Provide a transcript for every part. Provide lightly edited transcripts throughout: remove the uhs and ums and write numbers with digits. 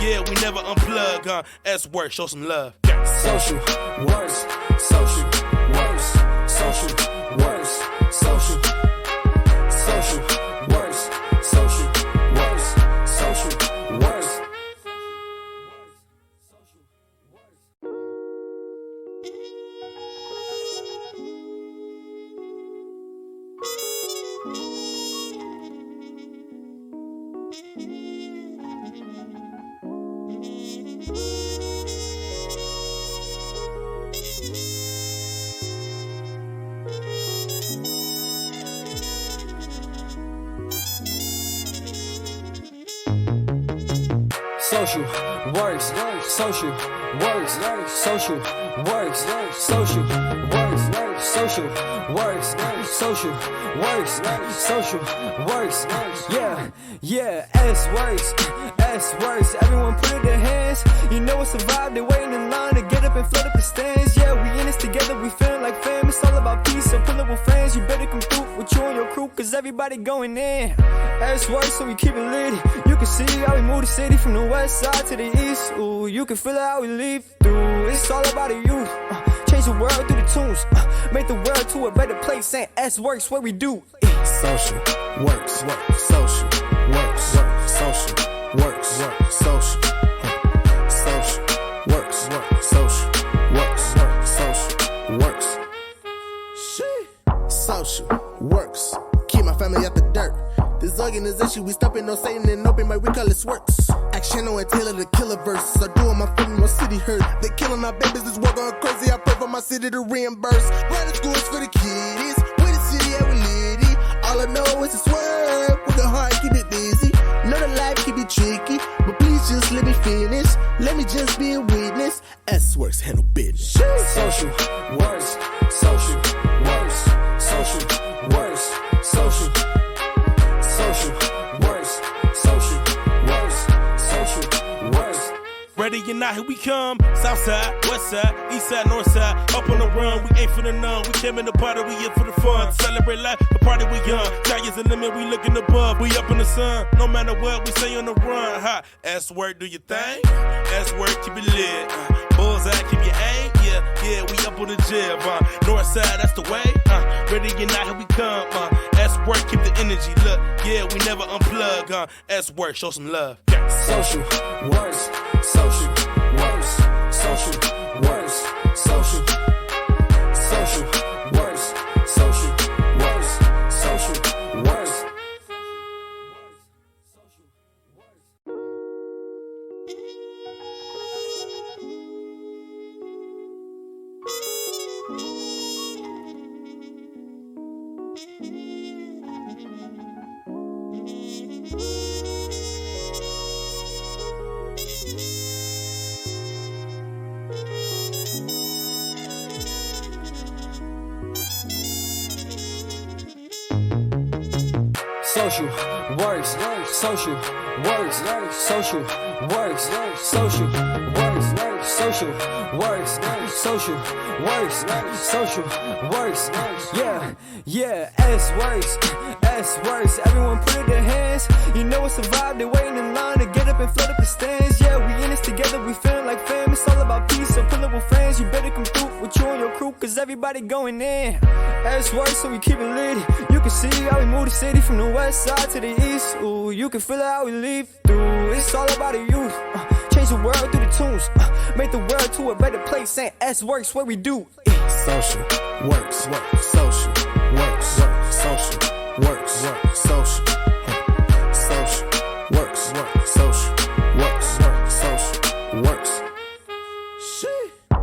yeah, we never unplug, S work, show some love. Social works, social works, social works, social works, social works, social works. Social works, social works, social works, social works, social works, social works, social works. Yeah, S works. Everyone put it in their hands. You know it's a vibe. They're waiting in line to get up and flood up the stands. Yeah, we in this together. We feeling like fam. It's all about peace. So pull up with friends. You better come through with you and your crew, cause everybody going in. S works, so we keep it lit. You can see how we move the city from the west side to the east. Ooh, you can feel how we leave through. It's all about the youth. Change the world through the tunes. Make the world to a better place. Saying S works, what we do. Social works, social works, social works, social works, social works. Keep my family out the dirt. This organization, we stopping no Satan and open mic, we call it works. Action on Taylor, the killer verse. I do on my family, my city hurt. They killing our babies, this war going crazy. I pray for my city to reimburse. Running schools for the kiddies, with the city and we litty. All I know is to swerve, with the heart keep it busy. Know the life keep it tricky, but please just let me finish. Let me just be a witness. S works, handle business. Social works, social works, social works, social works, social works, social works. Ready or not, here we come. South side, west side, east side, north side. Up on the run, we ain't for the none. We came in the party, we here for the fun. Celebrate life, the party we young. Giants the limit, we looking above. We up in the sun, no matter what, we stay on the run. Ha, S work, do your thing. S work, keep it lit. Bullseye, keep your aim. Yeah, we up on the jib. North side, that's the way. Ready or not, here we come. S work, keep the energy. Look, yeah, we never unplug. S work, show some love. Social works, social works, social works, social works, social works, social works. Social works, social works, social works, social works, social works, social works, social works. Yeah, S works. Everyone put it in their hands. You know it's a vibe. They're waiting in line to get up and flood up the stands. Yeah, we in this together. We feeling like fam. It's all about peace. So pull up with friends. You better come through with you and your crew, cause everybody going in. S works, so we keep it lit. You can see how we move the city from the west side to the east. Ooh, you can feel how we leave through. It's all about the youth. Change the world through the tunes. Make the world to a better place. Saying S works, what we do. Social works, social works, social works, social works, social works.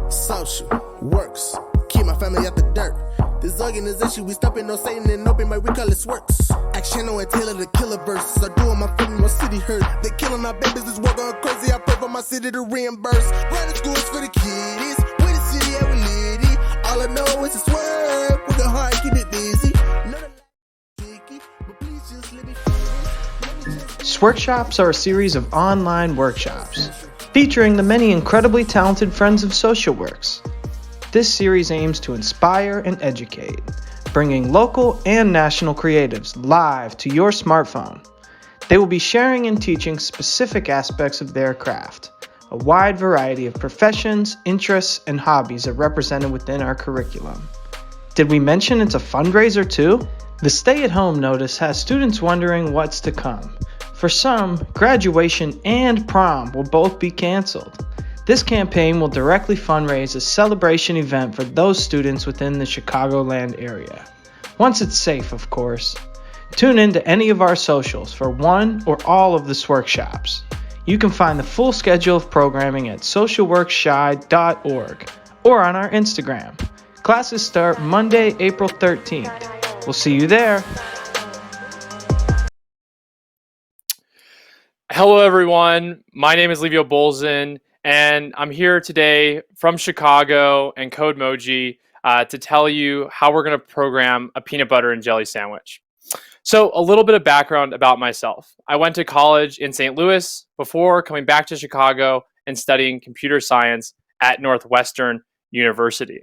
Social works. Keep my family out the dirt. This organization, we stopping no Satan and open mic, we call it works. Action on Taylor, the killer verse. I do on my family, my city hurt. They killing our babies, this war going crazy. I pray for my city to reimburse. Running schools for the kiddies, with the city and we litty. All I know is to swerve, with the heart keep it busy. Know the life tricky, but please just let me finish. Workshops are a series of online workshops featuring the many incredibly talented friends of SocialWorks. This series aims to inspire and educate, bringing local and national creatives live to your smartphone. They will be sharing and teaching specific aspects of their craft. A wide variety of professions, interests, and hobbies are represented within our curriculum. Did we mention it's a fundraiser too? The stay-at-home notice has students wondering what's to come. For some, graduation and prom will both be canceled. This campaign will directly fundraise a celebration event for those students within the Chicagoland area. Once it's safe, of course. Tune in to any of our socials for one or all of the workshops. You can find the full schedule of programming at socialworksshy.org or on our Instagram. Classes start Monday, April 13th. We'll see you there. Hello, everyone. My name is Levio Bolzan, and I'm here today from Chicago and Codemoji to tell you how we're going to program a peanut butter and jelly sandwich. So a little bit of background about myself. I went to college in St. Louis before coming back to Chicago and studying computer science at Northwestern University.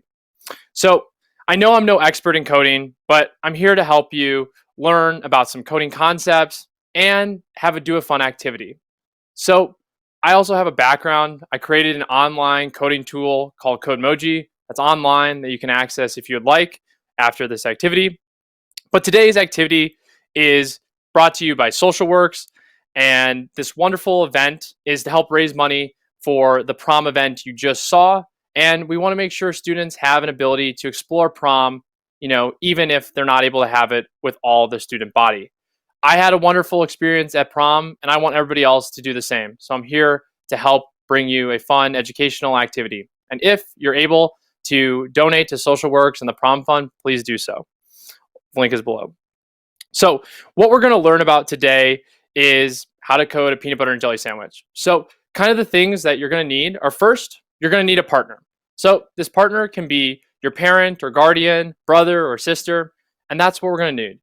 So I know I'm no expert in coding, but I'm here to help you learn about some coding concepts and do a fun activity. So I also have a background. I created an online coding tool called Codemoji that's online that you can access if you would like after this activity. But today's activity is brought to you by SocialWorks, and this wonderful event is to help raise money for the prom event you just saw, and we want to make sure students have an ability to explore prom, even if they're not able to have it with all the student body. I had a wonderful experience at prom, and I want everybody else to do the same. So I'm here to help bring you a fun educational activity. And if you're able to donate to SocialWorks and the prom fund, please do so. The link is below. So what we're going to learn about today is how to code a peanut butter and jelly sandwich. So kind of the things that you're going to need are, first, you're going to need a partner. So this partner can be your parent or guardian, brother or sister, and that's what we're going to need.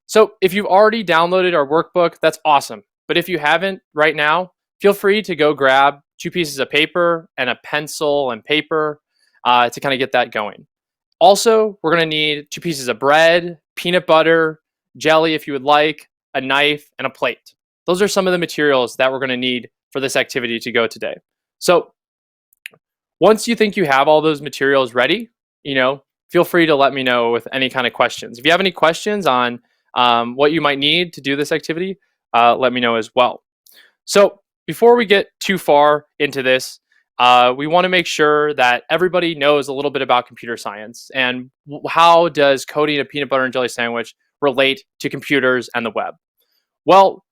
So if you've already downloaded our workbook, that's awesome. But if you haven't right now, feel free to go grab 2 pieces of paper and a pencil and paper to kind of get that going. Also, we're going to need 2 pieces of bread, peanut butter, jelly if you would like, a knife, and a plate. Those are some of the materials that we're going to need for this activity to go today. So once you think you have all those materials ready, feel free to let me know with any kind of questions. If you have any questions on what you might need to do this activity, let me know as well. So before we get too far into this, we want to make sure that everybody knows a little bit about computer science and how does coding a peanut butter and jelly sandwich relate to computers and the web. Well,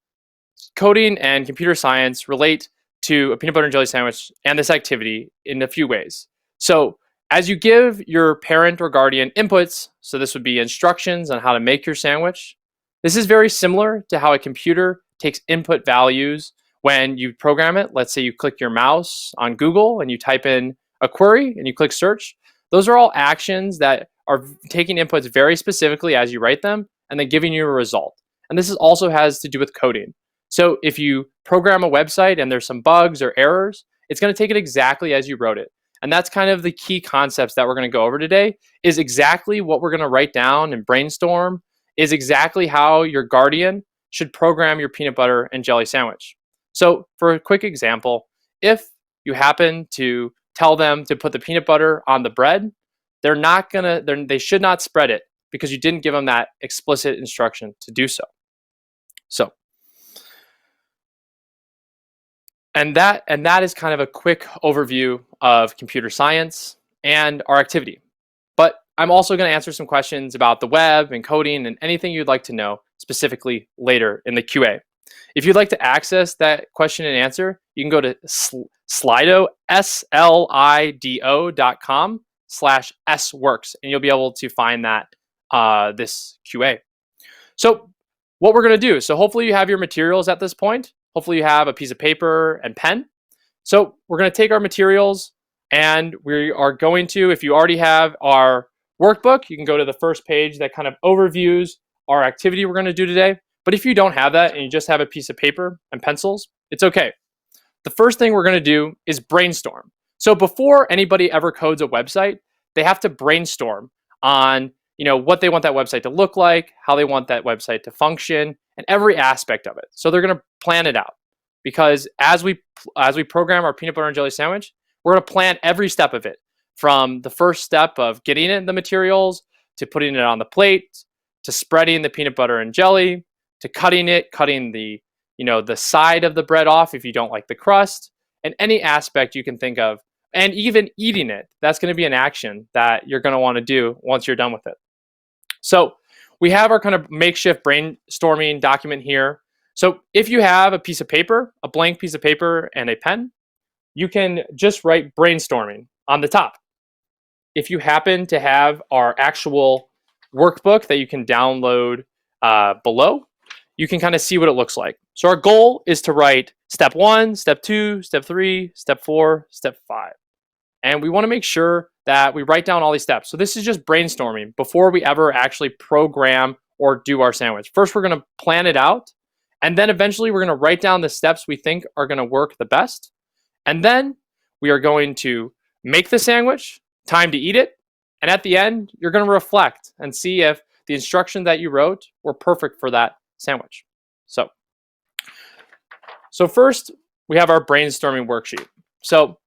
coding and computer science relate to a peanut butter and jelly sandwich and this activity in a few ways. So as you give your parent or guardian inputs, so this would be instructions on how to make your sandwich, this is very similar to how a computer takes input values when you program it. Let's say you click your mouse on Google and you type in a query and you click search. Those are all actions that are taking inputs very specifically as you write them and then giving you a result. And this also has to do with coding. So if you program a website and there's some bugs or errors, it's going to take it exactly as you wrote it. And that's kind of the key concepts that we're going to go over today, is exactly what we're going to write down and brainstorm is exactly how your guardian should program your peanut butter and jelly sandwich. So for a quick example, if you happen to tell them to put the peanut butter on the bread, they should not spread it because you didn't give them that explicit instruction to do so. And that is kind of a quick overview of computer science and our activity. But I'm also going to answer some questions about the web and coding and anything you'd like to know specifically later in the QA. If you'd like to access that question and answer, you can go to Slido, slido.com/sworks, and you'll be able to find that this QA. So what we're going to do, so hopefully you have your materials at this point. Hopefully you have a piece of paper and pen. So we're going to take our materials and we are going to, if you already have our workbook, you can go to the first page that kind of overviews our activity we're going to do today. But if you don't have that and you just have a piece of paper and pencils, it's okay. The first thing we're going to do is brainstorm. So before anybody ever codes a website, they have to brainstorm on what they want that website to look like, how they want that website to function, and every aspect of it. So they're going to plan it out, because as we program our peanut butter and jelly sandwich, we're going to plan every step of it, from the first step of getting it the materials, to putting it on the plate, to spreading the peanut butter and jelly, to cutting the the side of the bread off if you don't like the crust, and any aspect you can think of, and even eating it. That's going to be an action that you're going to want to do once you're done with it. So we have our kind of makeshift brainstorming document here. So if you have a piece of paper, a blank piece of paper and a pen, you can just write brainstorming on the top. If you happen to have our actual workbook that you can download below, you can kind of see what it looks like. So our goal is to write step 1, step 2, step 3, step 4, step 5. And we want to make sure that we write down all these steps. So this is just brainstorming before we ever actually program or do our sandwich. First, we're going to plan it out. And then eventually we're going to write down the steps we think are going to work the best. And then we are going to make the sandwich, time to eat it. And at the end, you're going to reflect and see if the instructions that you wrote were perfect for that sandwich. So first, we have our brainstorming worksheet. So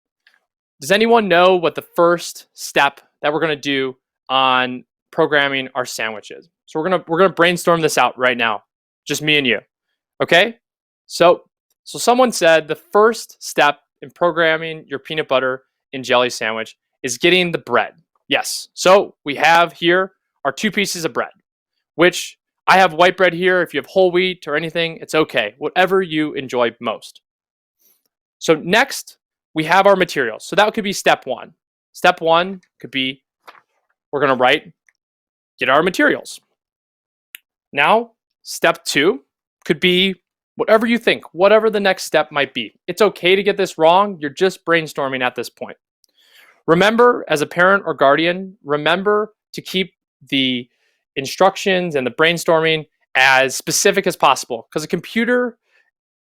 does anyone know what the first step that we're going to do on programming our sandwich is? So we're going to brainstorm this out right now, just me and you. Okay? So someone said the first step in programming your peanut butter and jelly sandwich is getting the bread. Yes. So we have here our 2 pieces of bread, which I have white bread here. If you have whole wheat or anything, it's okay. Whatever you enjoy most. So next, we have our materials. So that could be step 1. Step 1 could be, we're going to get our materials. Now, step 2 could be whatever you think, whatever the next step might be. It's okay to get this wrong. You're just brainstorming at this point. Remember, as a parent or guardian, remember to keep the instructions and the brainstorming as specific as possible, because a computer,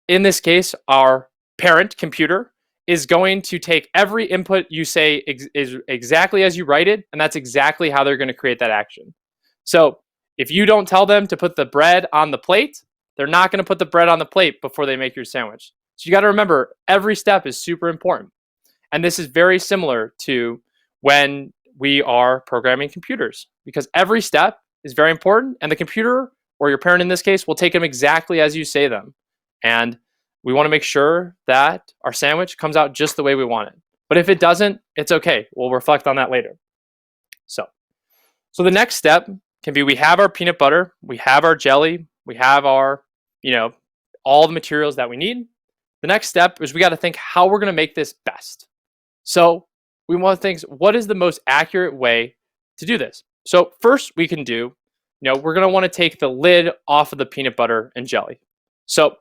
in this case, our parent computer, is going to take every input you say is exactly as you write it, and that's exactly how they're going to create that action. So if you don't tell them to put the bread on the plate, they're not going to put the bread on the plate before they make your sandwich. So you got to remember, every step is super important. And this is very similar to when we are programming computers, because every step is very important, and the computer, or your parent in this case, will take them exactly as you say them. And we want to make sure that our sandwich comes out just the way we want it. But if it doesn't, it's okay. We'll reflect on that later. So the next step can be, we have our peanut butter, we have our jelly, we have our, all the materials that we need. The next step is we got to think how we're going to make this best. So we want to think, what is the most accurate way to do this? So first we can do, we're going to want to take the lid off of the peanut butter and jelly. So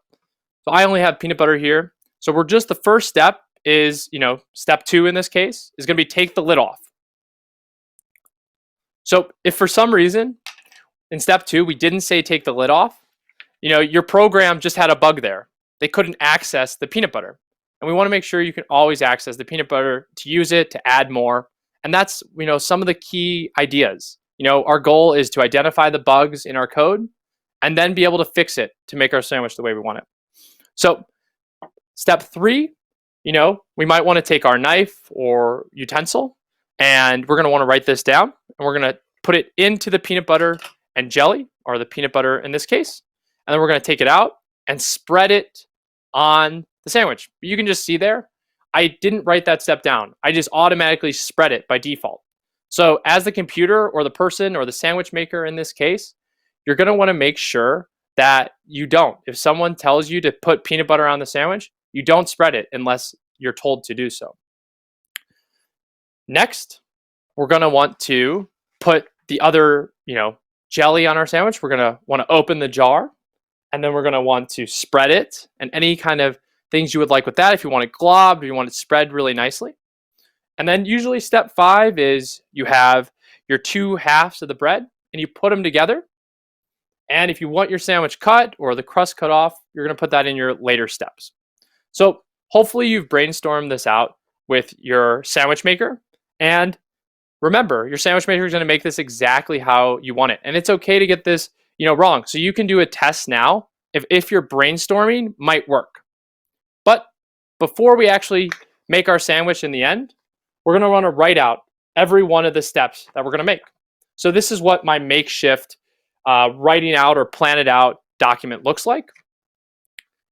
I only have peanut butter here. So the first step is, step 2 in this case is going to be take the lid off. So if for some reason in step 2 we didn't say take the lid off, your program just had a bug there. They couldn't access the peanut butter. And we want to make sure you can always access the peanut butter to use it, to add more. And that's, some of the key ideas. Our goal is to identify the bugs in our code and then be able to fix it to make our sandwich the way we want it. So step 3, we might want to take our knife or utensil, and we're going to want to write this down, and we're going to put it into the peanut butter and jelly, or the peanut butter in this case. And then we're going to take it out and spread it on the sandwich. You can just see there, I didn't write that step down. I just automatically spread it by default. So as the computer or the person or the sandwich maker in this case, you're going to want to make sure that you don't. If someone tells you to put peanut butter on the sandwich, you don't spread it unless you're told to do so. Next, we're going to want to put the other, jelly on our sandwich. We're going to want to open the jar, and then we're going to want to spread it, and any kind of things you would like with that. If you want it globbed or you want it spread really nicely. And then usually step 5 is you have your 2 halves of the bread and you put them together. And if you want your sandwich cut or the crust cut off, you're going to put that in your later steps. So hopefully you've brainstormed this out with your sandwich maker. And remember, your sandwich maker is going to make this exactly how you want it. And it's okay to get this, wrong. So you can do a test now if your brainstorming might work. But before we actually make our sandwich in the end, we're going to want to write out every one of the steps that we're going to make. So this is what my makeshift writing out or plan it out document looks like.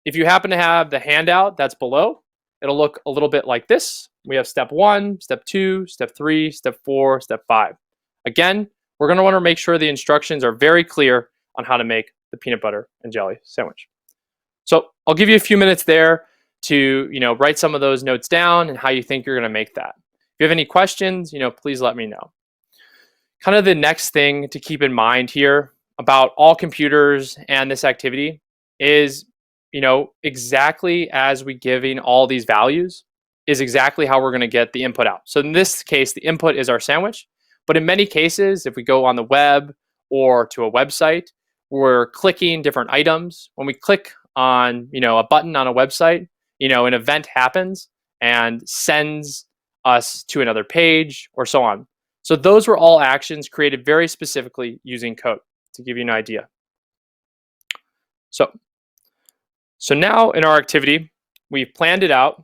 If you happen to have the handout that's below, it'll look a little bit like this. We have step 1, step 2, step 3, step 4, step 5. Again, we're going to want to make sure the instructions are very clear on how to make the peanut butter and jelly sandwich. So I'll give you a few minutes there to write some of those notes down and how you think you're going to make that. If you have any questions, please let me know. Kind of the next thing to keep in mind here about all computers and this activity is, exactly as we giving all these values is exactly how we're going to get the input out. So in this case, the input is our sandwich. But in many cases, if we go on the web or to a website, we're clicking different items. When we click on, a button on a website, an event happens and sends us to another page or so on. So those were all actions created very specifically using code, to give you an idea. So now in our activity, we've planned it out.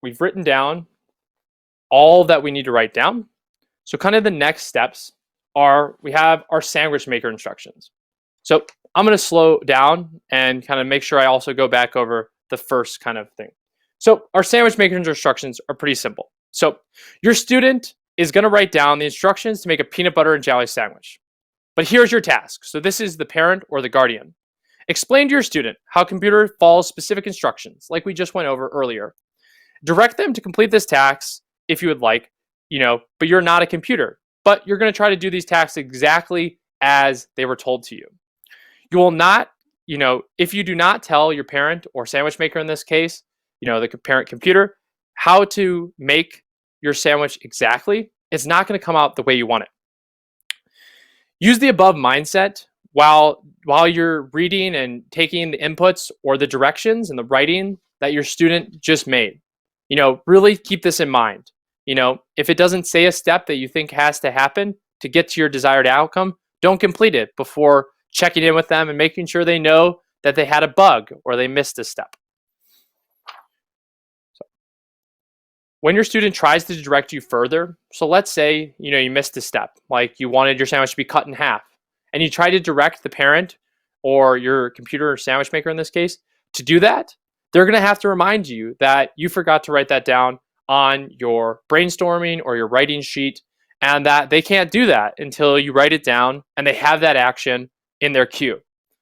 We've written down all that we need to write down. So kind of the next steps are we have our sandwich maker instructions. So I'm going to slow down and kind of make sure I also go back over the first kind of thing. So our sandwich maker instructions are pretty simple. So your student is going to write down the instructions to make a peanut butter and jelly sandwich. But here's your task. So this is the parent or the guardian. Explain to your student how computer follows specific instructions, like we just went over earlier. Direct them to complete this task if you would like, but you're not a computer. But you're going to try to do these tasks exactly as they were told to you. You will not, if you do not tell your parent or sandwich maker in this case, the parent computer, how to make your sandwich exactly, it's not going to come out the way you want it. Use the above mindset while you're reading and taking the inputs or the directions and the writing that your student just made. Really keep this in mind. If it doesn't say a step that you think has to happen to get to your desired outcome, don't complete it before checking in with them and making sure they know that they had a bug or they missed a step. So, when your student tries to direct you further, so let's say, you missed a step, like you wanted your sandwich to be cut in half, and you try to direct the parent or your computer or sandwich maker in this case to do that, they're going to have to remind you that you forgot to write that down on your brainstorming or your writing sheet, and that they can't do that until you write it down and they have that action in their queue.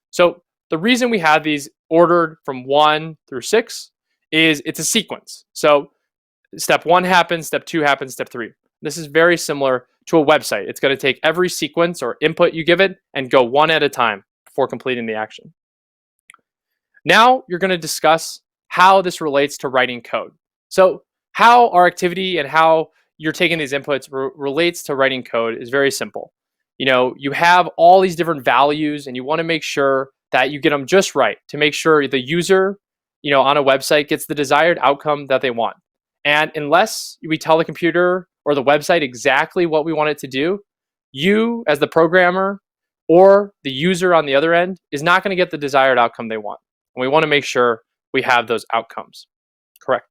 So the reason we have these ordered from 1 through 6 is it's a sequence. So step 1 happens, step 2 happens, step 3. This is very similar to a website. It's going to take every sequence or input you give it and go one at a time before completing the action. Now you're going to discuss how this relates to writing code. So how our activity and how you're taking these inputs relates to writing code is very simple. You have all these different values and you want to make sure that you get them just right to make sure the user, on a website gets the desired outcome that they want. And unless we tell the computer or the website exactly what we want it to do, you as the programmer or the user on the other end is not going to get the desired outcome they want. And we want to make sure we have those outcomes correct.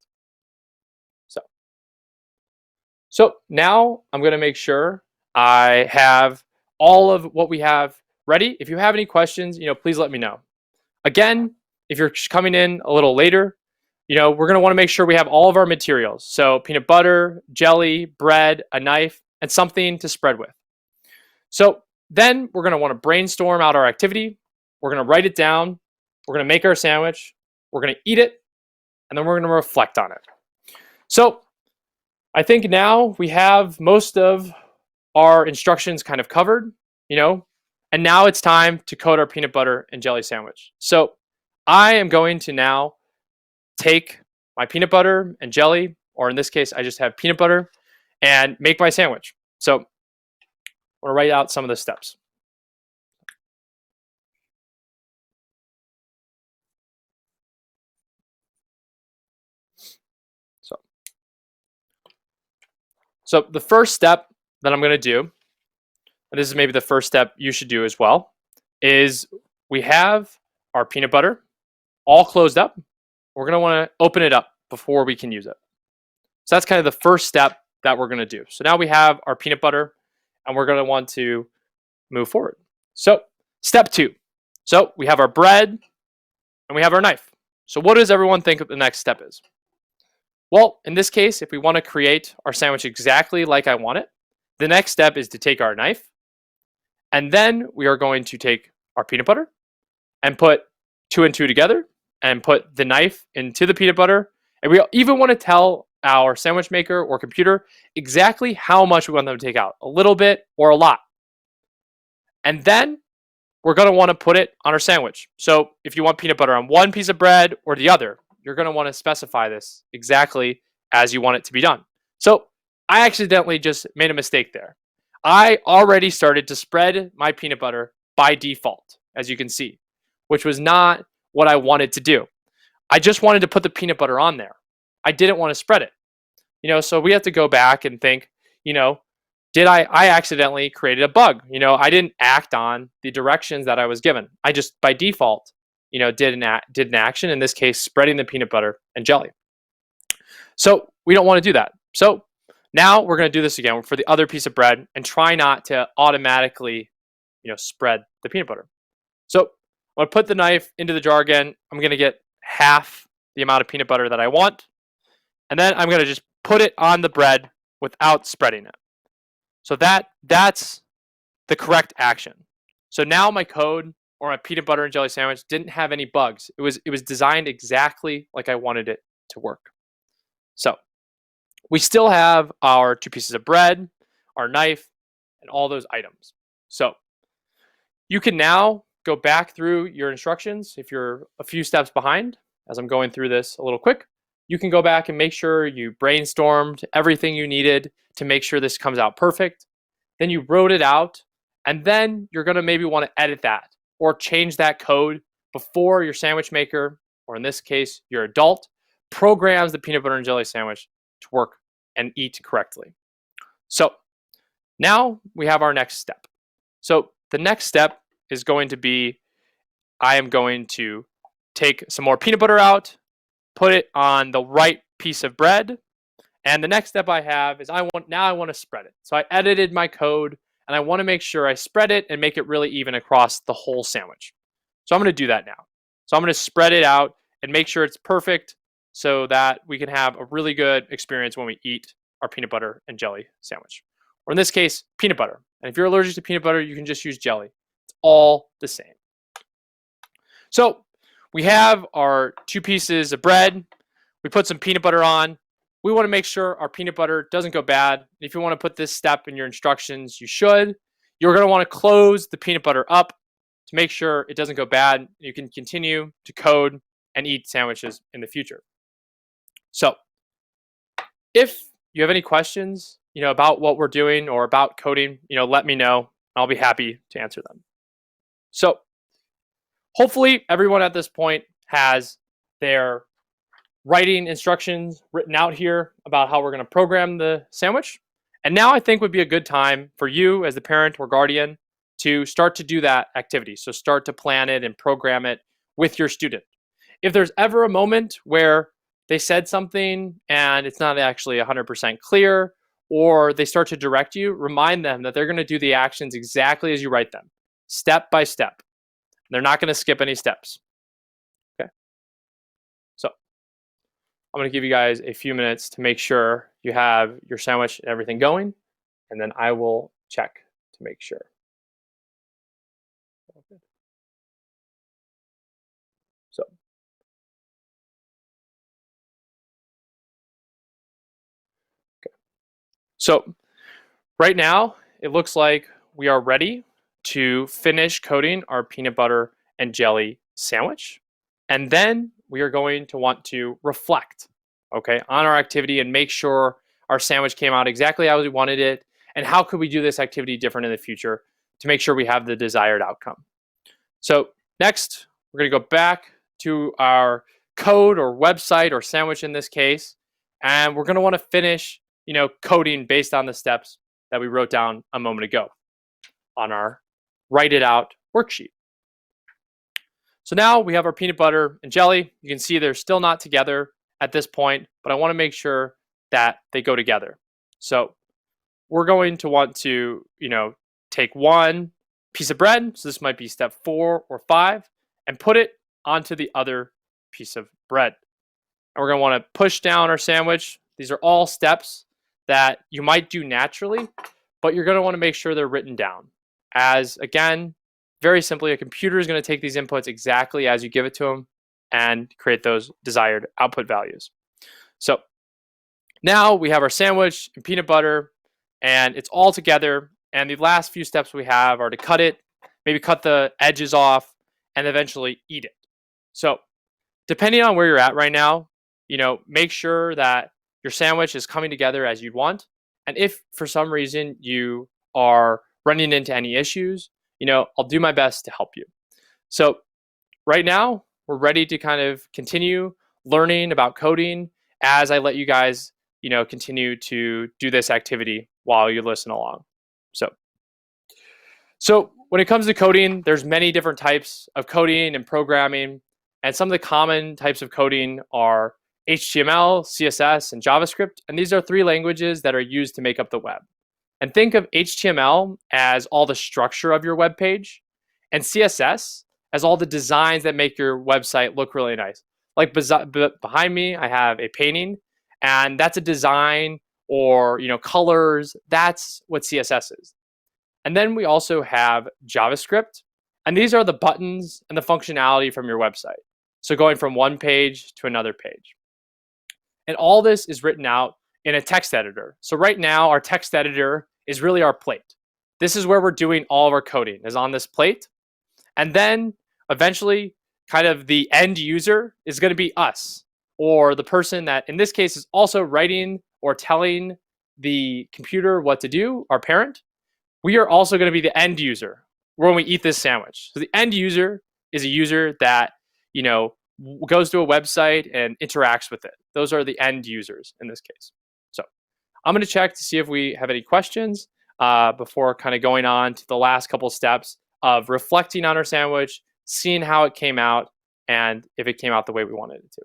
So now I'm going to make sure I have all of what we have ready. If you have any questions, please let me know. Again, if you're coming in a little later, we're going to want to make sure we have all of our materials. So peanut butter, jelly, bread, a knife, and something to spread with. So then we're going to want to brainstorm out our activity. We're going to write it down. We're going to make our sandwich. We're going to eat it. And then we're going to reflect on it. So I think now we have most of our instructions kind of covered, and now it's time to code our peanut butter and jelly sandwich. So I am going to now take my peanut butter and jelly, or in this case, I just have peanut butter, and make my sandwich. So I'm going to write out some of the steps. So the first step that I'm going to do, and this is maybe the first step you should do as well, is we have our peanut butter all closed up. We're going to want to open it up before we can use it. So that's kind of the first step that we're going to do. So now we have our peanut butter and we're going to want to move forward. So step 2. So we have our bread and we have our knife. So what does everyone think the next step is? Well, in this case, if we want to create our sandwich exactly like I want it, the next step is to take our knife, and then we are going to take our peanut butter and put 2 and 2 together and put the knife into the peanut butter. And we even want to tell our sandwich maker or computer exactly how much we want them to take out, a little bit or a lot. And then we're going to want to put it on our sandwich. So if you want peanut butter on one piece of bread or the other, you're going to want to specify this exactly as you want it to be done. So I accidentally just made a mistake there. I already started to spread my peanut butter by default, as you can see, which was not what I wanted to do. I just wanted to put the peanut butter on there. I didn't want to spread it. So we have to go back and think, did I accidentally created a bug? I didn't act on the directions that I was given. I just by default, did an action, in this case, spreading the peanut butter and jelly. So we don't want to do that. So now we're going to do this again for the other piece of bread and try not to automatically, spread the peanut butter. So I'm going to put the knife into the jar again. I'm going to get half the amount of peanut butter that I want. And then I'm going to just put it on the bread without spreading it. So that's the correct action. So now my code or my peanut butter and jelly sandwich didn't have any bugs. It was designed exactly like I wanted it to work. So we still have our 2 pieces of bread, our knife, and all those items. So you can now go back through your instructions. If you're a few steps behind, as I'm going through this a little quick, you can go back and make sure you brainstormed everything you needed to make sure this comes out perfect. Then you wrote it out, and then you're going to maybe want to edit that or change that code before your sandwich maker, or in this case, your adult, programs the peanut butter and jelly sandwich to work and eat correctly. So now we have our next step. So the next step is going to be, I am going to take some more peanut butter out, put it on the right piece of bread. And the next step I have is I want to spread it. So I edited my code and I want to make sure I spread it and make it really even across the whole sandwich. So I'm going to do that now. So I'm going to spread it out and make sure it's perfect so that we can have a really good experience when we eat our peanut butter and jelly sandwich. Or in this case, peanut butter. And if you're allergic to peanut butter, you can just use jelly. It's all the same. So we have our 2 pieces of bread. We put some peanut butter on. We want to make sure our peanut butter doesn't go bad. If you want to put this step in your instructions, you should. You're going to want to close the peanut butter up to make sure it doesn't go bad. You can continue to code and eat sandwiches in the future. So if you have any questions, about what we're doing or about coding, let me know. I'll be happy to answer them. So hopefully everyone at this point has their writing instructions written out here about how we're going to program the sandwich. And now I think would be a good time for you as the parent or guardian to start to do that activity. So start to plan it and program it with your student. If there's ever a moment where they said something and it's not actually 100% clear, or they start to direct you, remind them that they're going to do the actions exactly as you write them, step by step. They're not going to skip any steps. Okay. So I'm going to give you guys a few minutes to make sure you have your sandwich and everything going, and then I will check to make sure. Okay. So right now, it looks like we are ready to finish coating our peanut butter and jelly sandwich. And then we are going to want to reflect, on our activity and make sure our sandwich came out exactly how we wanted it. And how could we do this activity different in the future to make sure we have the desired outcome? So next, we're going to go back to our code or website or sandwich in this case. And we're going to want to finish coding based on the steps that we wrote down a moment ago on our write it out worksheet. So now we have our peanut butter and jelly. You can see they're still not together at this point, but I want to make sure that they go together. So we're going to want to, take one piece of bread, so this might be step 4 or 5, and put it onto the other piece of bread. And we're going to want to push down our sandwich. These are all steps that you might do naturally, but you're going to want to make sure they're written down. As, again, very simply, a computer is going to take these inputs exactly as you give it to them and create those desired output values. So now we have our sandwich and peanut butter, and it's all together. And the last few steps we have are to cut it, maybe cut the edges off, and eventually eat it. So depending on where you're at right now, make sure that your sandwich is coming together as you'd want. And if for some reason you are running into any issues, I'll do my best to help you. So right now, we're ready to kind of continue learning about coding as I let you guys, continue to do this activity while you listen along. So when it comes to coding, there's many different types of coding and programming. And some of the common types of coding are HTML, CSS, and JavaScript. And these are 3 languages that are used to make up the web. And think of HTML as all the structure of your web page, and CSS as all the designs that make your website look really nice. Like behind me, I have a painting, and that's a design, or colors. That's what CSS is. And then we also have JavaScript, and these are the buttons and the functionality from your website. So going from one page to another page. And all this is written out in a text editor. So right now, our text editor is really our plate. This is where we're doing all of our coding, is on this plate. And then eventually, kind of the end user is going to be us, or the person that in this case is also writing or telling the computer what to do, our parent. We are also going to be the end user when we eat this sandwich. So the end user is a user that, goes to a website and interacts with it. Those are the end users in this case. So I'm going to check to see if we have any questions before kind of going on to the last couple steps of reflecting on our sandwich, seeing how it came out, and if it came out the way we wanted it to.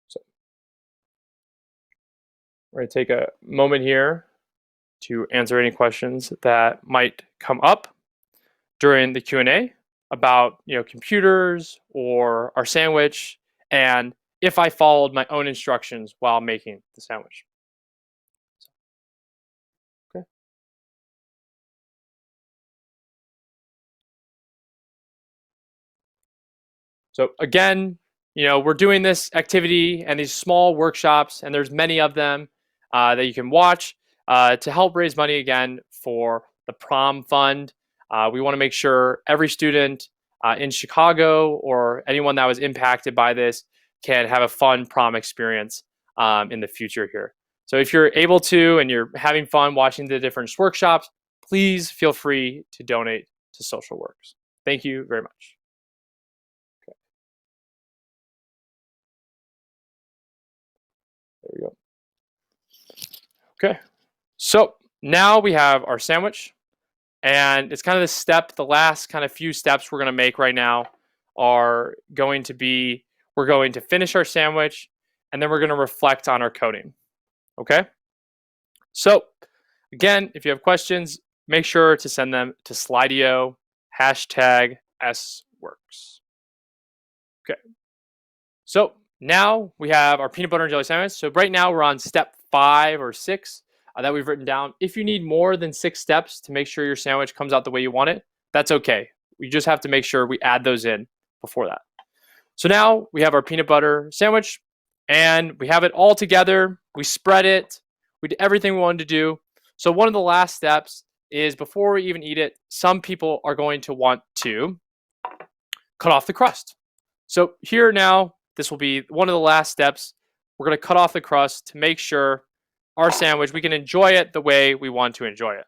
So we're going to take a moment here to answer any questions that might come up during the Q&A about computers or our sandwich, and if I followed my own instructions while making the sandwich. Okay. So again, we're doing this activity and these small workshops, and there's many of them that you can watch to help raise money again for the prom fund. We want to make sure every student in Chicago or anyone that was impacted by this can have a fun prom experience in the future here. So if you're able to and you're having fun watching the different workshops, please feel free to donate to Social Works. Thank you very much. There we go. Okay, so now we have our sandwich, and it's kind of the last kind of few steps we're going to make right now are going to be, we're going to finish our sandwich, and then we're going to reflect on our coding. Okay, so again, if you have questions, make sure to send them to Slido #SWorks. Okay, so now we have our peanut butter and jelly sandwich. So right now we're on step 5 or 6 that we've written down. If you need more than 6 steps to make sure your sandwich comes out the way you want it, that's okay. We just have to make sure we add those in before that. So now we have our peanut butter sandwich, and we have it all together. We spread it. We did everything we wanted to do. So one of the last steps is before we even eat it, some people are going to want to cut off the crust. So here now, this will be one of the last steps. We're going to cut off the crust to make sure our sandwich, we can enjoy it the way we want to enjoy it.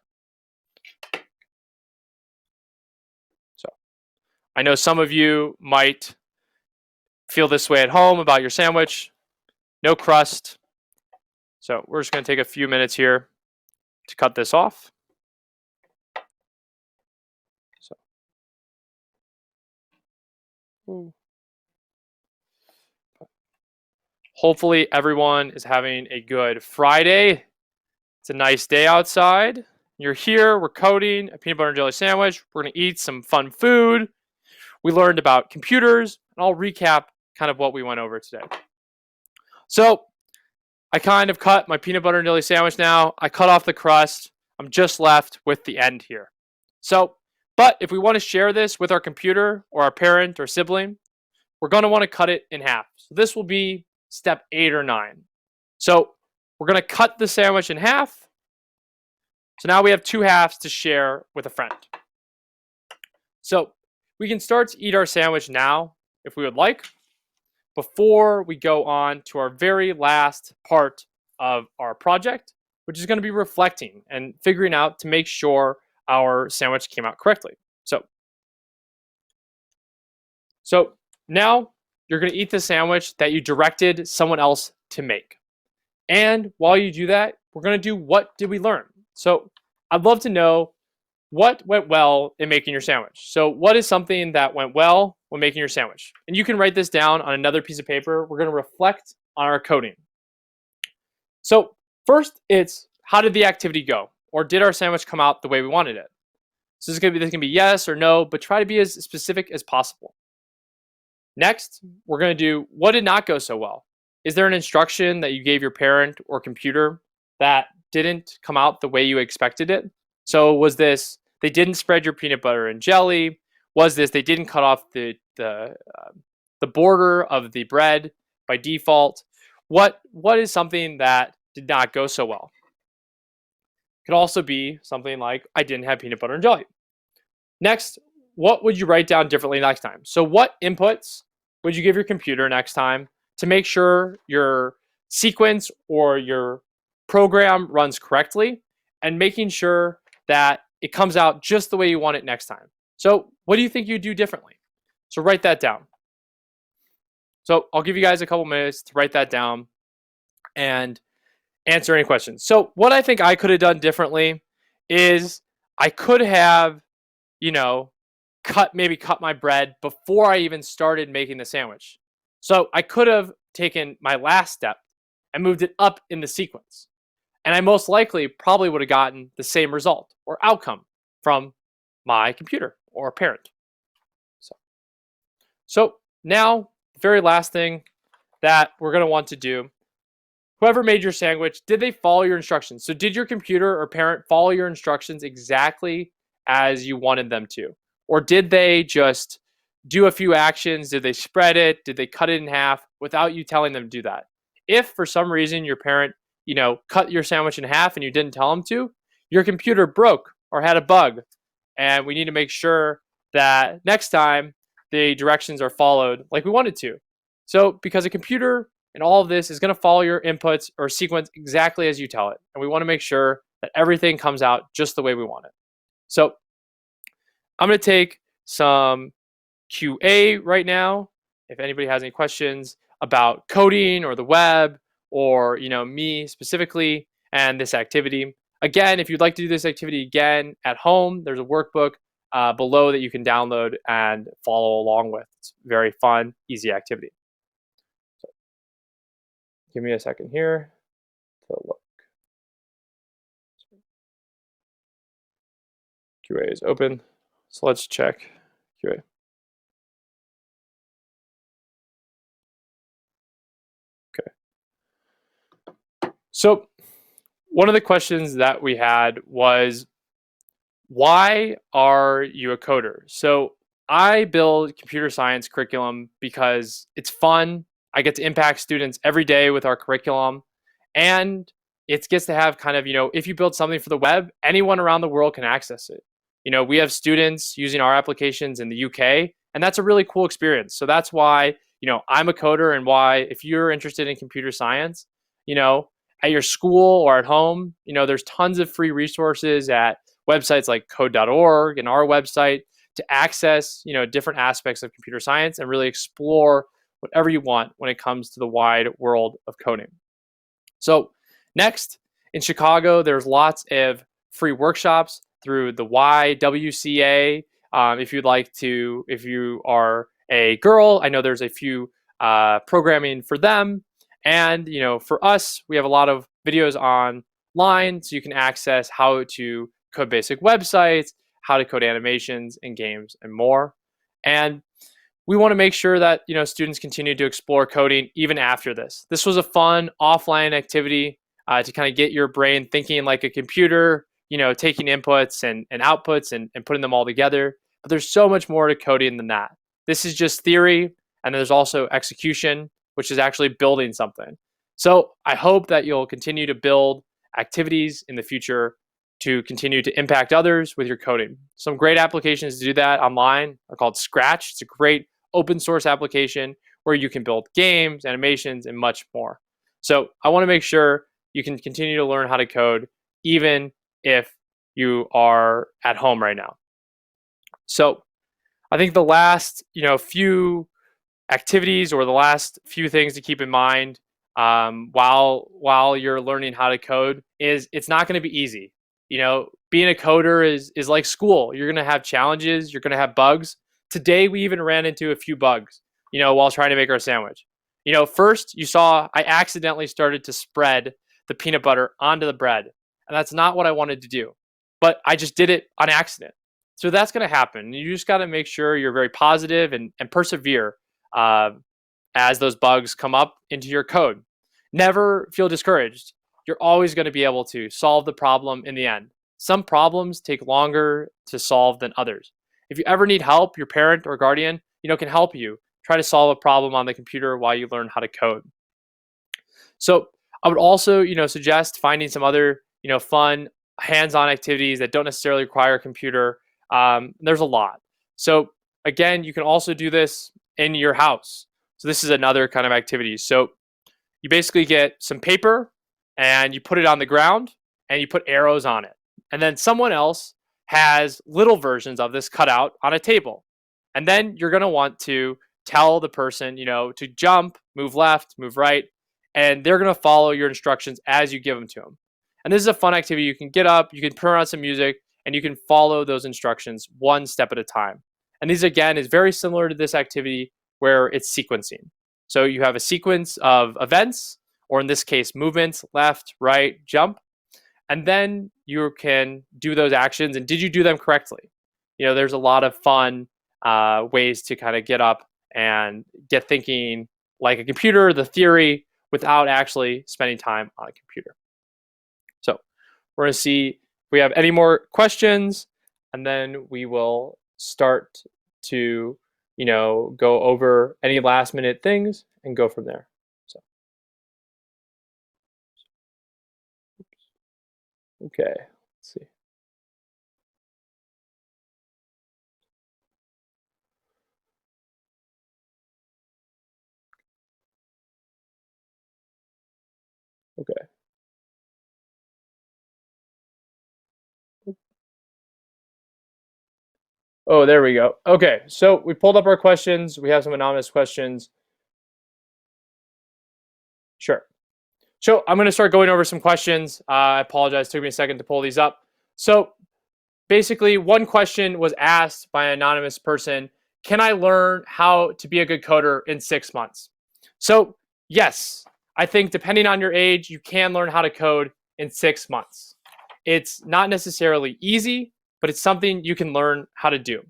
So I know some of you might feel this way at home about your sandwich. No crust. So we're just going to take a few minutes here to cut this off. So hopefully everyone is having a good Friday. It's a nice day outside. You're here, we're coding a peanut butter and jelly sandwich. We're going to eat some fun food. We learned about computers, and I'll recap kind of what we went over today. So I kind of cut my peanut butter and jelly sandwich now. I cut off the crust. I'm just left with the end here. So, but if we want to share this with our computer or our parent or sibling, we're going to want to cut it in half. So this will be step 8 or 9. So we're going to cut the sandwich in half. So now we have 2 halves to share with a friend. So we can start to eat our sandwich now if we would like, before we go on to our very last part of our project, which is going to be reflecting and figuring out to make sure our sandwich came out correctly. So now you're going to eat the sandwich that you directed someone else to make. And while you do that, we're going to do what did we learn? So I'd love to know what went well in making your sandwich. So what is something that went well when making your sandwich? And you can write this down on another piece of paper. We're going to reflect on our coding. So first, it's how did the activity go? Or did our sandwich come out the way we wanted it? So this can be yes or no, but try to be as specific as possible. Next, we're going to do what did not go so well. Is there an instruction that you gave your parent or computer that didn't come out the way you expected it? So was this they didn't spread your peanut butter and jelly? Was this they didn't cut off the border of the bread by default? What is something that did not go so well? It could also be something like I didn't have peanut butter and jelly. Next, what would you write down differently next time? So what inputs would you give your computer next time to make sure your sequence or your program runs correctly, and making sure that it comes out just the way you want it next time? So what do you think you'd do differently? So write that down. So I'll give you guys a couple minutes to write that down and answer any questions. So what I think I could have done differently is I could have, cut my bread before I even started making the sandwich. So I could have taken my last step and moved it up in the sequence. And I most likely probably would have gotten the same result or outcome from my computer or parent. So now, the very last thing that we're going to want to do, whoever made your sandwich, did they follow your instructions? So did your computer or parent follow your instructions exactly as you wanted them to? Or did they just do a few actions? Did they spread it? Did they cut it in half without you telling them to do that? If for some reason your parent, cut your sandwich in half and you didn't tell them to, your computer broke or had a bug. And we need to make sure that next time the directions are followed like we wanted to. So because a computer and all of this is going to follow your inputs or sequence exactly as you tell it. And we want to make sure that everything comes out just the way we want it. So I'm going to take some QA right now. If anybody has any questions about coding or the web or, me specifically and this activity. Again, if you'd like to do this activity again at home, there's a workbook below that you can download and follow along with. It's a very fun, easy activity. So, give me a second here to look. QA is open. So let's check QA. Okay. So one of the questions that we had was, why are you a coder? So I build computer science curriculum because it's fun. I get to impact students every day with our curriculum. And it gets to have kind of, if you build something for the web, anyone around the world can access it. We have students using our applications in the UK, and that's a really cool experience. So that's why, I'm a coder, and why if you're interested in computer science, at your school or at home, there's tons of free resources at websites like code.org and our website to access, different aspects of computer science and really explore whatever you want when it comes to the wide world of coding. So next, in Chicago, there's lots of free workshops through the YWCA. If you are a girl, I know there's a few programming for them. And, for us, we have a lot of videos online, so you can access how to code basic websites, how to code animations in games, and more. And we want to make sure that, students continue to explore coding even after this. This was a fun offline activity to kind of get your brain thinking like a computer, taking inputs and outputs and putting them all together. But there's so much more to coding than that. This is just theory, and there's also execution, which is actually building something. So I hope that you'll continue to build activities in the future to continue to impact others with your coding. Some great applications to do that online are called Scratch. It's a great open source application where you can build games, animations, and much more. So I want to make sure you can continue to learn how to code even if you are at home right now. So I think the last, few activities or the last few things to keep in mind while you're learning how to code is it's not going to be easy. Being a coder is like school. You're going to have challenges. You're going to have bugs. Today, we even ran into a few bugs, while trying to make our sandwich. First you saw I accidentally started to spread the peanut butter onto the bread. And that's not what I wanted to do. But I just did it on accident. So that's going to happen. You just got to make sure you're very positive and persevere as those bugs come up into your code. Never feel discouraged. You're always going to be able to solve the problem in the end. Some problems take longer to solve than others. If you ever need help, your parent or guardian, can help you try to solve a problem on the computer while you learn how to code. So I would also, suggest finding some other, fun hands-on activities that don't necessarily require a computer. There's a lot. So again, you can also do this in your house. So this is another kind of activity. So you basically get some paper and you put it on the ground and you put arrows on it. And then someone else has little versions of this cut out on a table. And then you're going to want to tell the person, to jump, move left, move right, and they're going to follow your instructions as you give them to them. And this is a fun activity. You can get up, you can turn on some music, and you can follow those instructions one step at a time. And these, again, is very similar to this activity where it's sequencing. So you have a sequence of events, or in this case, movements, left, right, jump, and then you can do those actions. And did you do them correctly? There's a lot of fun ways to kind of get up and get thinking like a computer, the theory, without actually spending time on a computer. So we're going to see if we have any more questions, and then we will start to, go over any last minute things and go from there. So, okay, let's see. Okay. Oh, there we go. Okay, so we pulled up our questions. We have some anonymous questions. Sure. So I'm going to start going over some questions. I apologize. It took me a second to pull these up. So basically, one question was asked by an anonymous person. Can I learn how to be a good coder in 6 months? So yes, I think depending on your age, you can learn how to code in 6 months. It's not necessarily easy, but it's something you can learn how to do.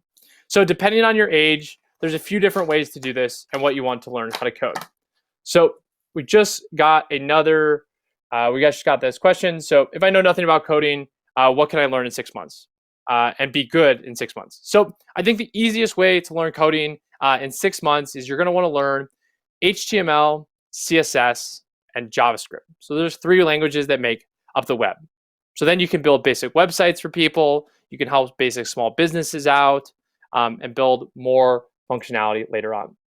So depending on your age, there's a few different ways to do this and what you want to learn how to code. So we just got this question. So if I know nothing about coding, what can I learn in 6 months and be good in 6 months? So I think the easiest way to learn coding in 6 months is you're going to want to learn HTML, CSS, and JavaScript. So there's 3 languages that make up the web. So then you can build basic websites for people. You can help basic small businesses out and build more functionality later on.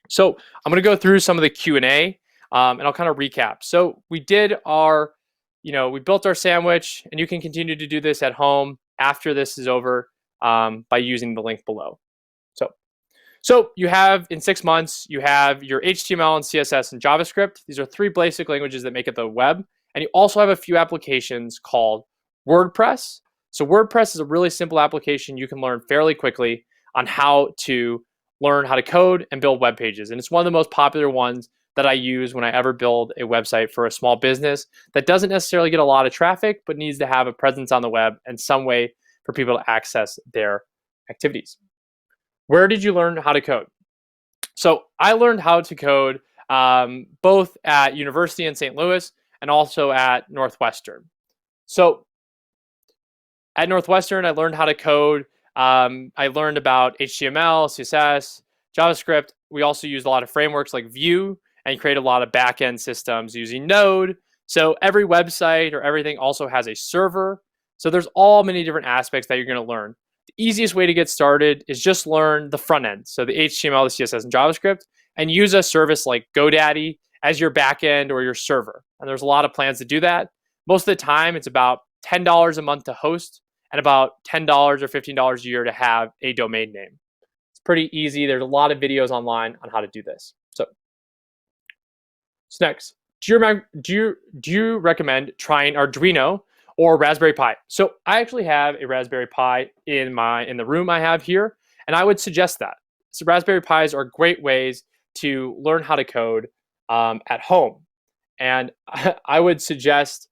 So I'm going to go through some of the Q&A. and I'll kind of recap. So we did we built our sandwich, and you can continue to do this at home after this is over by using the link below. So you have, in 6 months, you have your HTML and CSS and JavaScript. These are 3 basic languages that make it the web. And you also have a few applications called WordPress. So WordPress is a really simple application you can learn fairly quickly on how to learn how to code and build web pages. And it's one of the most popular ones that I use when I ever build a website for a small business that doesn't necessarily get a lot of traffic, but needs to have a presence on the web and some way for people to access their activities. Where did you learn how to code? So I learned how to code both at university in St. Louis and also at Northwestern. So at Northwestern, I learned how to code. I learned about HTML, CSS, JavaScript. We also used a lot of frameworks like Vue and create a lot of backend systems using Node. So every website or everything also has a server. So there's all many different aspects that you're going to learn. The easiest way to get started is just learn the front end, so the HTML, the CSS, and JavaScript, and use a service like GoDaddy as your backend or your server. And there's a lot of plans to do that. Most of the time, it's about $10 a month to host and about $10 or $15 a year to have a domain name. It's pretty easy. There's a lot of videos online on how to do this. So next, do you recommend trying Arduino or Raspberry Pi? So I actually have a Raspberry Pi in the room I have here, and I would suggest that. So Raspberry Pis are great ways to learn how to code at home, and I would suggest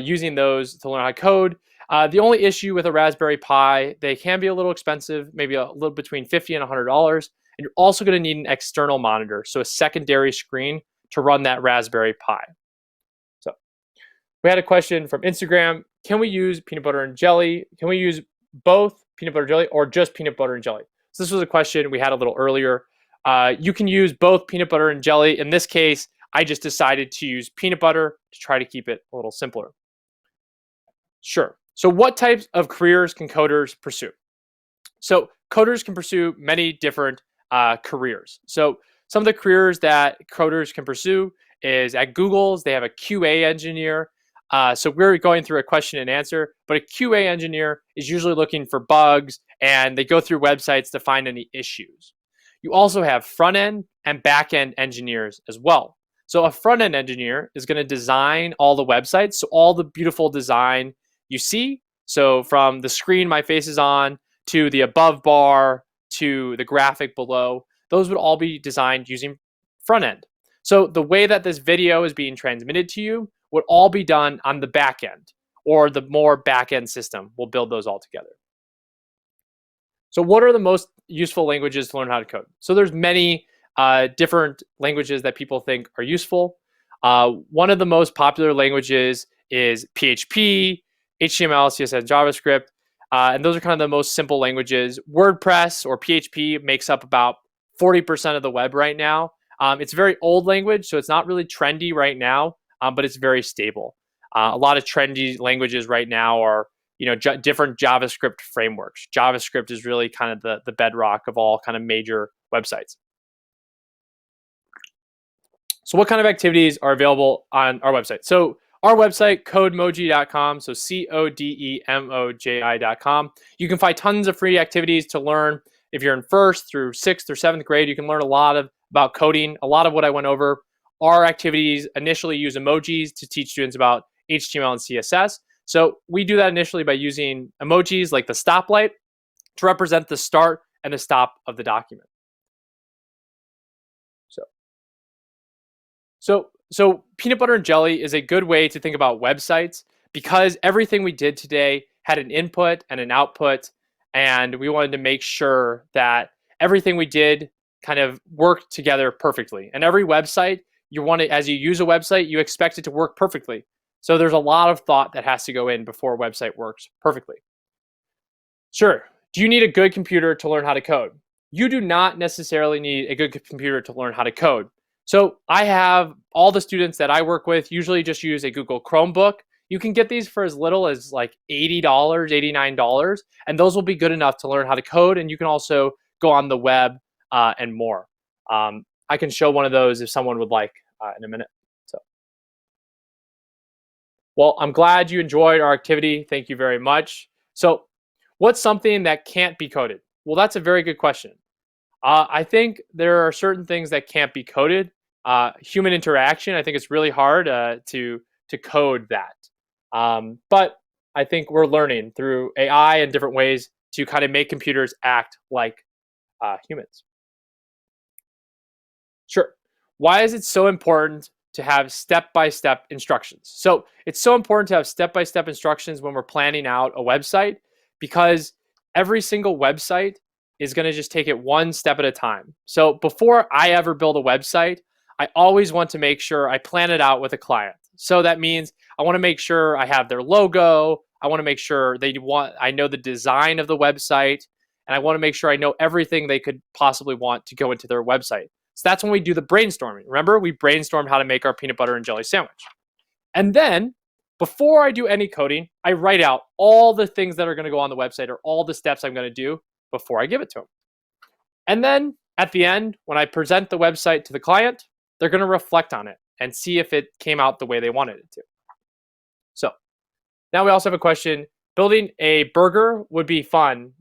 using those to learn how to code. The only issue with a Raspberry Pi, they can be a little expensive, maybe a little between $50 and $100, and you're also going to need an external monitor, so a secondary screen to run that Raspberry Pi. We had a question from Instagram. Can we use peanut butter and jelly? Can we use both peanut butter and jelly or just peanut butter and jelly? So this was a question we had a little earlier. You can use both peanut butter and jelly. In this case, I just decided to use peanut butter to try to keep it a little simpler. Sure. So what types of careers can coders pursue? So coders can pursue many different careers. So some of the careers that coders can pursue is at Google's, they have a QA engineer. So we're going through a question and answer, but a QA engineer is usually looking for bugs and they go through websites to find any issues. You also have front-end and back-end engineers as well. So a front-end engineer is going to design all the websites, so all the beautiful design you see. So from the screen my face is on to the above bar to the graphic below, those would all be designed using front-end. So the way that this video is being transmitted to you would all be done on the back end, or the more back-end system will build those all together. So what are the most useful languages to learn how to code? So there's many different languages that people think are useful. One of the most popular languages is PHP, HTML, CSS, JavaScript, and those are kind of the most simple languages. WordPress or PHP makes up about 40% of the web right now. It's a very old language, so it's not really trendy right now, but it's very stable. A lot of trendy languages right now are, different JavaScript frameworks. JavaScript is really kind of the bedrock of all kind of major websites. So what kind of activities are available on our website? So our website, codemoji.com, so CODEMOJI.com. You can find tons of free activities to learn. If you're in 1st through 6th or 7th grade, you can learn a lot about coding. A lot of what I went over. Our activities initially use emojis to teach students about HTML and CSS. So we do that initially by using emojis like the stoplight to represent the start and the stop of the document. So peanut butter and jelly is a good way to think about websites because everything we did today had an input and an output, and we wanted to make sure that everything we did kind of worked together perfectly. And every website, as you use a website, you expect it to work perfectly. So there's a lot of thought that has to go in before a website works perfectly. Sure. Do you need a good computer to learn how to code? You do not necessarily need a good computer to learn how to code. So I have all the students that I work with usually just use a Google Chromebook. You can get these for as little as like $80, $89, and those will be good enough to learn how to code. And you can also go on the web and more. I can show one of those if someone would like in a minute. Well, I'm glad you enjoyed our activity. Thank you very much. So, what's something that can't be coded? Well, that's a very good question. I think there are certain things that can't be coded. Human interaction, I think it's really hard to code that. But I think we're learning through AI and different ways to kind of make computers act like humans. Sure. Why is it so important to have step-by-step instructions? So it's so important to have step-by-step instructions when we're planning out a website, because every single website is going to just take it one step at a time. So before I ever build a website, I always want to make sure I plan it out with a client. So that means I want to make sure I have their logo. I want to make sure I know the design of the website, and I want to make sure I know everything they could possibly want to go into their website. So that's when we do the brainstorming. Remember, we brainstormed how to make our peanut butter and jelly sandwich. And then before I do any coding, I write out all the things that are going to go on the website, or all the steps I'm going to do before I give it to them. And then at the end, when I present the website to the client, they're going to reflect on it and see if it came out the way they wanted it to. So now we also have a question. Building a burger would be fun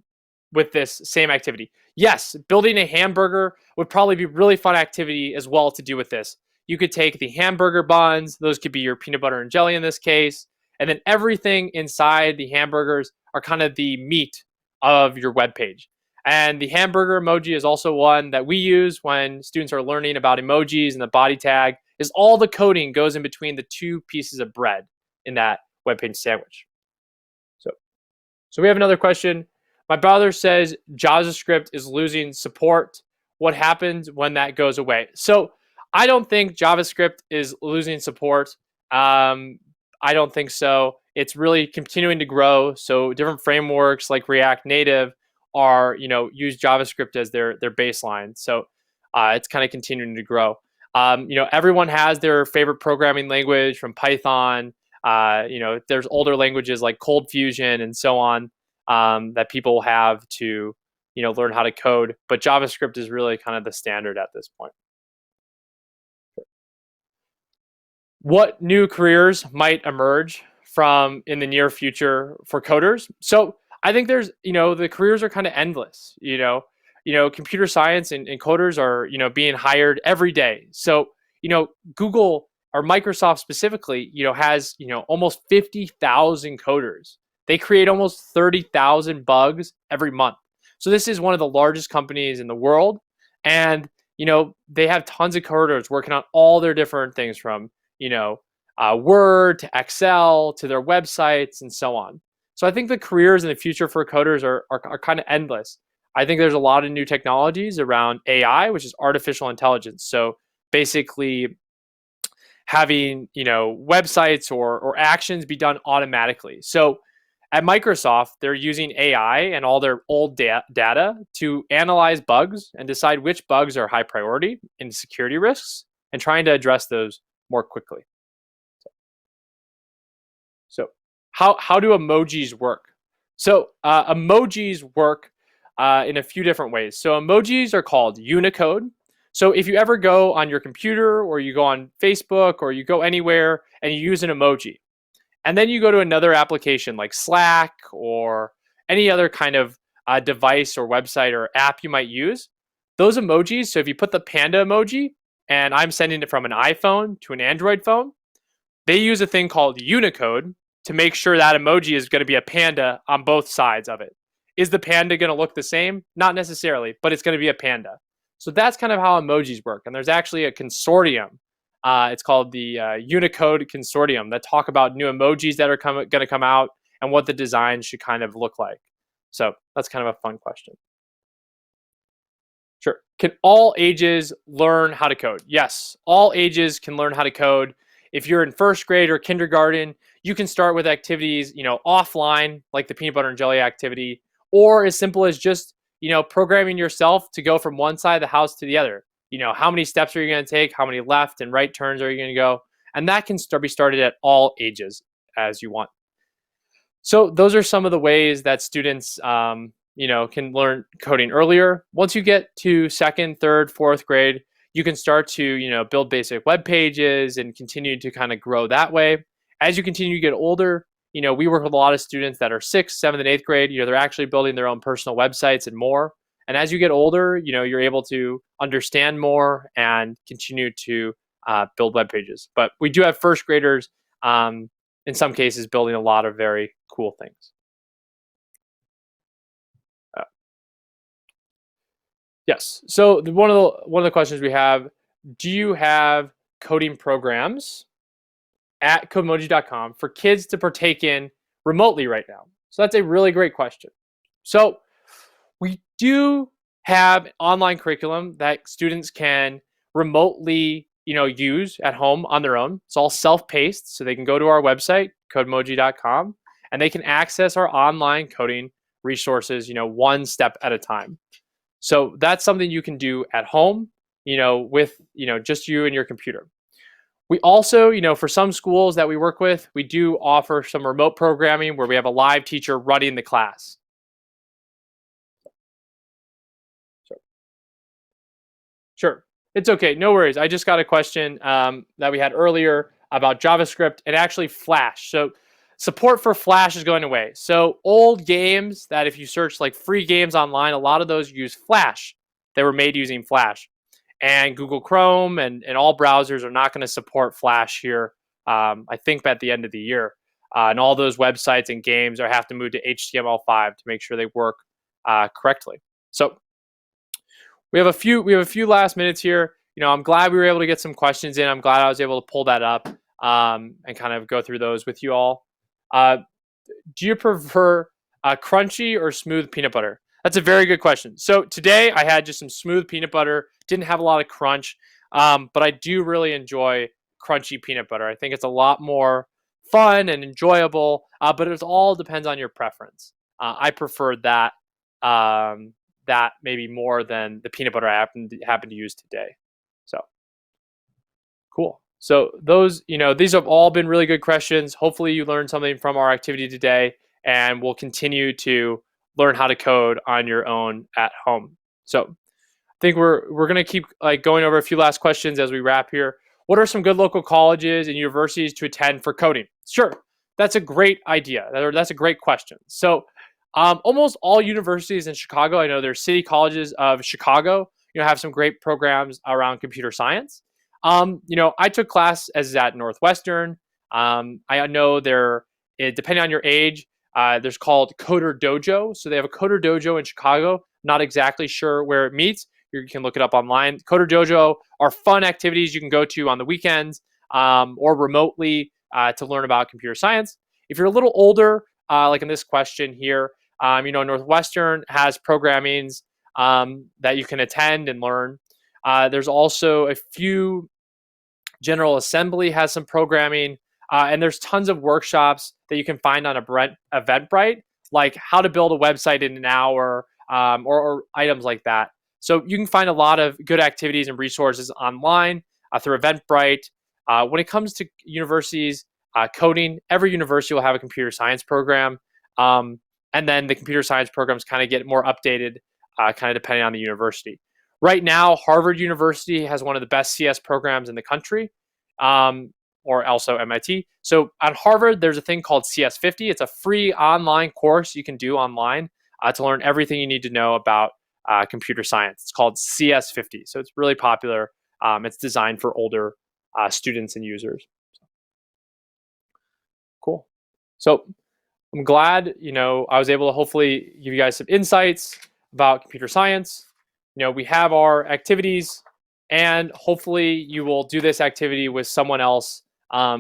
with this same activity. Yes, building a hamburger would probably be really fun activity as well to do with this. You could take the hamburger buns, those could be your peanut butter and jelly in this case, and then everything inside the hamburgers are kind of the meat of your web page. And the hamburger emoji is also one that we use when students are learning about emojis, and the body tag is all the coding goes in between the two pieces of bread in that web page sandwich. So we have another question. My brother says JavaScript is losing support. What happens when that goes away? So I don't think JavaScript is losing support. I don't think so. It's really continuing to grow. So different frameworks like React Native are, use JavaScript as their baseline. So it's kind of continuing to grow. Everyone has their favorite programming language, from Python. There's older languages like Cold Fusion and so on that people have to, learn how to code. But JavaScript is really kind of the standard at this point. What new careers might emerge from in the near future for coders? So I think there's, the careers are kind of endless. Computer science and coders are, being hired every day. So, Google or Microsoft specifically, has, almost 50,000 coders. They create almost 30,000 bugs every month. So this is one of the largest companies in the world. And, they have tons of coders working on all their different things, from, Word to Excel to their websites and so on. So I think the careers in the future for coders are kind of endless. I think there's a lot of new technologies around AI, which is artificial intelligence. So basically having, websites or actions be done automatically. So at Microsoft, they're using AI and all their old data to analyze bugs and decide which bugs are high priority and security risks, and trying to address those more quickly. So how do emojis work? So emojis work in a few different ways. So emojis are called Unicode. So if you ever go on your computer, or you go on Facebook, or you go anywhere and you use an emoji, and then you go to another application like Slack or any other kind of device or website or app you might use, those emojis, so if you put the panda emoji, and I'm sending it from an iPhone to an Android phone, they use a thing called Unicode to make sure that emoji is going to be a panda on both sides of it. Is the panda going to look the same? Not necessarily, but it's going to be a panda. So that's kind of how emojis work. And there's actually a consortium. It's called the Unicode Consortium, that talk about new emojis that are going to come out and what the design should kind of look like. So that's kind of a fun question. Sure. Can all ages learn how to code? Yes, all ages can learn how to code. If you're in first grade or kindergarten, you can start with activities, offline, like the peanut butter and jelly activity, or as simple as just, programming yourself to go from one side of the house to the other. How many steps are you going to take? How many left and right turns are you going to go? And that can be started at all ages as you want. So those are some of the ways that students, can learn coding earlier. Once you get to second, third, fourth grade, you can start to, build basic web pages and continue to kind of grow that way. as you continue to get older, we work with a lot of students that are 6th, 7th, and 8th grade. They're actually building their own personal websites and more. And as you get older, you're able to understand more and continue to build web pages. But we do have first graders, in some cases, building a lot of very cool things. Yes. So one of the questions we have: do you have coding programs at codemoji.com for kids to partake in remotely right now? So that's a really great question. So we do have online curriculum that students can remotely, use at home on their own. It's all self-paced, so they can go to our website, codemoji.com, and they can access our online coding resources, one step at a time. So that's something you can do at home, with, just you and your computer. We also, for some schools that we work with, we do offer some remote programming where we have a live teacher running the class. Sure. It's okay. No worries. I just got a question that we had earlier about JavaScript and actually Flash. So support for Flash is going away. So old games that if you search like free games online, a lot of those use Flash. They were made using Flash. And Google Chrome and all browsers are not going to support Flash here, I think at the end of the year. And all those websites and games have to move to HTML5 to make sure they work correctly. So we have a few last minutes here. I'm glad we were able to get some questions in. I'm glad I was able to pull that up and kind of go through those with you all. Do you prefer crunchy or smooth peanut butter? That's a very good question. So today I had just some smooth peanut butter. Didn't have a lot of crunch, but I do really enjoy crunchy peanut butter. I think it's a lot more fun and enjoyable, but it all depends on your preference. I prefer that maybe more than the peanut butter I happen to use today. So cool. So those, these have all been really good questions. Hopefully you learned something from our activity today, and we'll continue to learn how to code on your own at home. So I think we're going to keep going over a few last questions as we wrap here. What are some good local colleges and universities to attend for coding? Sure. That's a great idea. That's a great question. So almost all universities in Chicago, I know there's City Colleges of Chicago, have some great programs around computer science. I took classes at Northwestern. I know depending on your age, there's called Coder Dojo. So they have a Coder Dojo in Chicago. Not exactly sure where it meets. You can look it up online. Coder Dojo are fun activities you can go to on the weekends or remotely to learn about computer science. If you're a little older, like in this question here, Northwestern has programmings that you can attend and learn. There's also a few. General Assembly has some programming, and there's tons of workshops that you can find on Eventbrite, like how to build a website in an hour or items like that. So you can find a lot of good activities and resources online through Eventbrite. When it comes to universities, coding, every university will have a computer science program. And then the computer science programs kind of get more updated, kind of depending on the university. Right now, Harvard University has one of the best CS programs in the country, or also MIT. So at Harvard, there's a thing called CS50. It's a free online course you can do online to learn everything you need to know about computer science. It's called CS50. So it's really popular. It's designed for older students and users. Cool. So I'm glad, I was able to hopefully give you guys some insights about computer science. We have our activities, and hopefully you will do this activity with someone else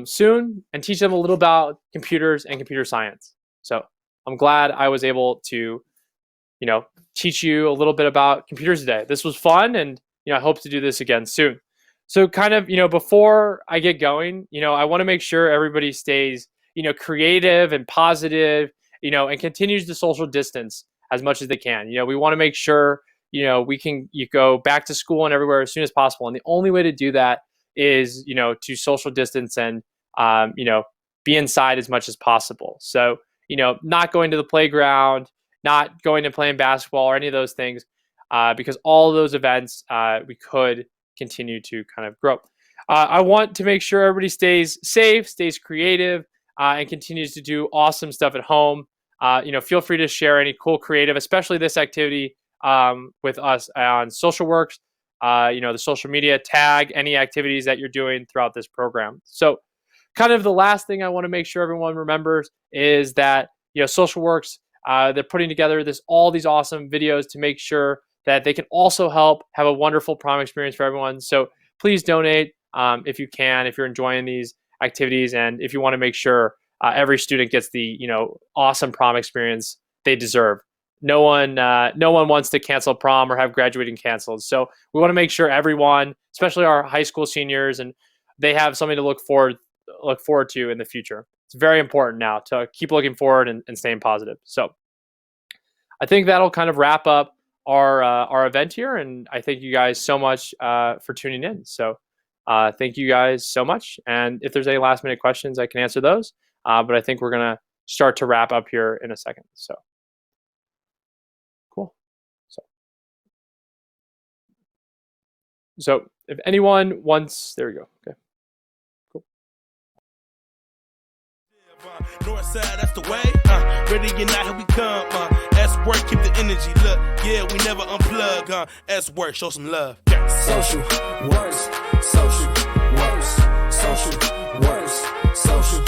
soon and teach them a little about computers and computer science. So I'm glad I was able to, teach you a little bit about computers today. This was fun, and I hope to do this again soon. So kind of, before I get going, I want to make sure everybody stays, creative and positive, and continues to social distance as much as they can. We want to make sure you go back to school and everywhere as soon as possible. And the only way to do that is, to social distance and, be inside as much as possible. So, not going to the playground, not going and playing basketball or any of those things, because all of those events we could continue to kind of grow. I want to make sure everybody stays safe, stays creative, and continues to do awesome stuff at home. Feel free to share any cool creative, especially this activity, with us on SocialWorks. The social media, tag any activities that you're doing throughout this program. So kind of the last thing I want to make sure everyone remembers is that, SocialWorks, they're putting together all these awesome videos to make sure that they can also help have a wonderful prom experience for everyone. So please donate if you can, if you're enjoying these activities, and if you want to make sure every student gets the awesome prom experience they deserve. No one wants to cancel prom or have graduating canceled. So we want to make sure everyone, especially our high school seniors, and they have something to look forward to in the future. It's very important now to keep looking forward and staying positive. So I think that'll kind of wrap up our event here, and I thank you guys so much for tuning in. So thank you guys so much, and if there's any last minute questions, I can answer those, but I think we're gonna start to wrap up here in a second. So cool. So if anyone wants, there we go. Okay, cool. North side, that's the way. Ready or not, here we come. S work, keep the energy. Look, yeah, we never unplug. S work, show some love. Social works, social works, social works, social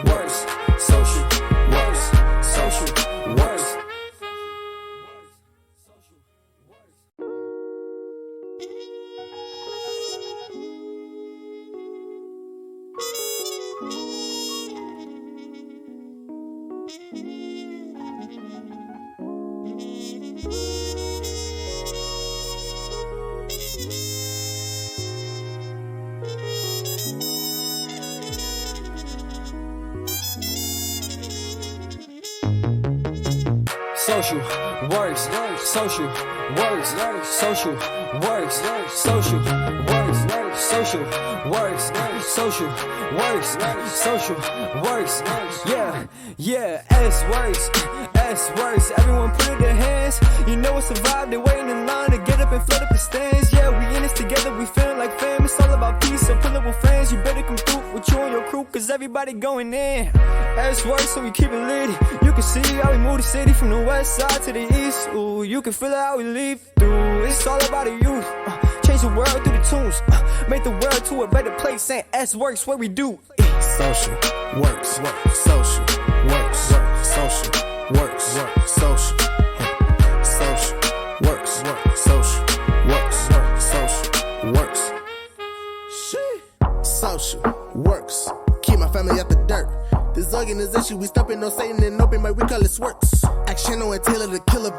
works, social works, social works. Social works, social works, social works, social works, social works, social works, social works. Yeah, S works. Everyone put it in their hands. You know it's a vibe. They're waiting in line to get up and flood up the stands. Yeah, we in this together. We feeling like fam. It's all about peace. So pull up with friends. You better come through with you and your crew, cause everybody going in. S works, so we keep it lit. You can see how we move the city from the west side to the east. Ooh, you can feel it how we leave through. It's all about the youth. Change the world through the tunes. Make the world to a better place. Saying S works, what we do. Social works, social works, social works, social works, social works. Social works. Keep my family out the dirt. This organization, we stopping no Satan and open, but we call it works. Action on Taylor the killer.